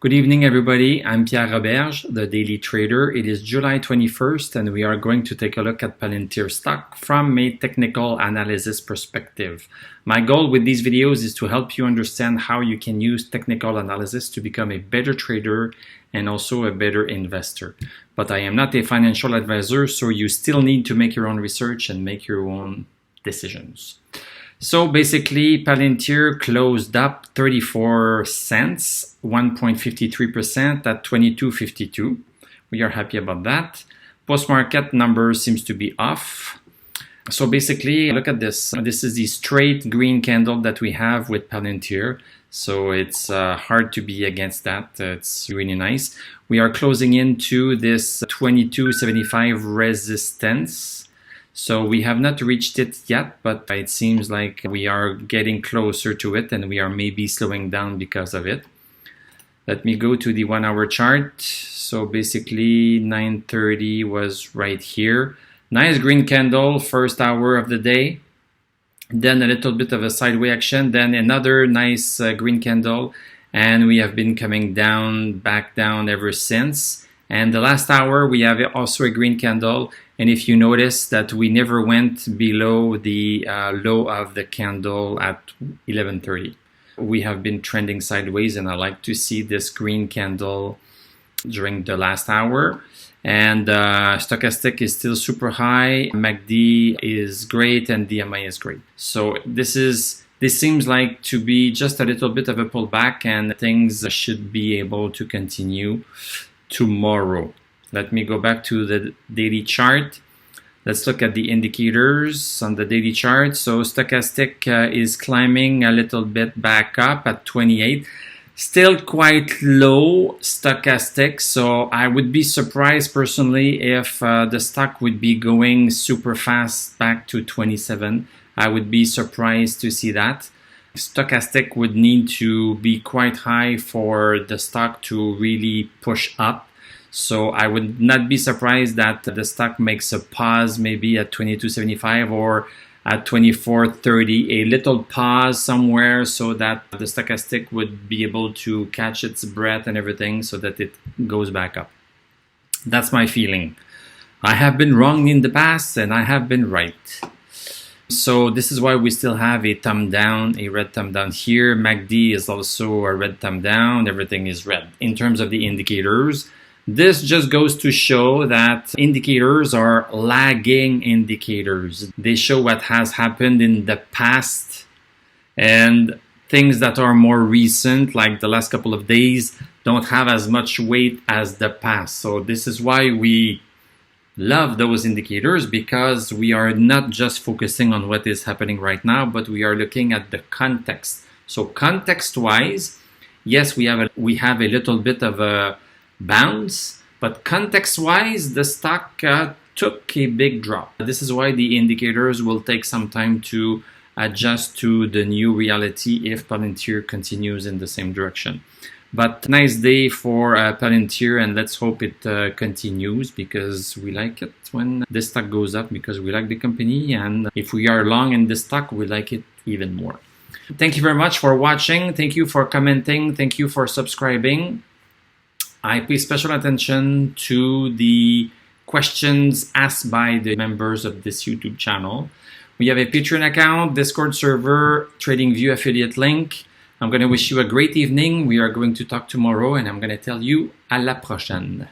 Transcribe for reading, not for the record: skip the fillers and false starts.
Good evening, everybody. I'm Pierre Roberge, the Daily Trader. It is July 21st, and we are going to take a look at Palantir stock from a technical analysis perspective. My goal with these videos is to help you understand how you can use technical analysis to become a better trader and also a better investor. But I am not a financial advisor, so you still need to make your own research and make your own decisions. So basically, Palantir closed up 34 cents, 1.53% at 22.52. We are happy about that. Post-market number seems to be off. So basically, look at this. This is the straight green candle that we have with Palantir. So it's hard to be against that. It's really nice. We are closing into this 22.75 resistance. So we have not reached it yet, but it seems like we are getting closer to it and we are maybe slowing down because of it. Let me go to the 1 hour chart. So basically 9:30 was right here. Nice green candle, first hour of the day. Then a little bit of a sideways action, then another nice green candle. And we have been coming down, back down ever since. And the last hour, we have also a green candle. And if you notice that we never went below the low of the candle at 11:30. We have been trending sideways, and I like to see this green candle during the last hour. And stochastic is still super high. MACD is great, and DMI is great. So this seems like to be just a little bit of a pullback, and things should be able to continue tomorrow. Let me go back to the daily chart. Let's look at the indicators on the daily chart. So stochastic is climbing a little bit back up at 28. Still quite low stochastic. So I would be surprised personally if the stock would be going super fast back to 27. I would be surprised to see that. Stochastic would need to be quite high for the stock to really push up. So I would not be surprised that the stock makes a pause maybe at 22.75 or at 24.30, a little pause somewhere so that the stochastic would be able to catch its breath and everything so that it goes back up. That's my feeling. I have been wrong in the past and I have been right. So this is why we still have a thumb down, a red thumb down here. MACD is also a red thumb down. Everything is red. In terms of the indicators, this just goes to show that indicators are lagging indicators. They show what has happened in the past, and things that are more recent, like the last couple of days, don't have as much weight as the past. So this is why we love those indicators, because we are not just focusing on what is happening right now, but we are looking at the context. So context-wise, yes, we have a little bit of a bounce, but context-wise, the stock took a big drop. This is why the indicators will take some time to adjust to the new reality if Palantir continues in the same direction. But nice day for Palantir, and let's hope it continues, because we like it when this stock goes up, because we like the company, and if we are long in this stock, we like it even more. Thank you very much for watching. Thank you for commenting. Thank you for subscribing. I pay special attention to the questions asked by the members of this YouTube channel. We have a Patreon account, Discord server, TradingView affiliate link. I'm going to wish you a great evening. We are going to talk tomorrow, and I'm going to tell you à la prochaine.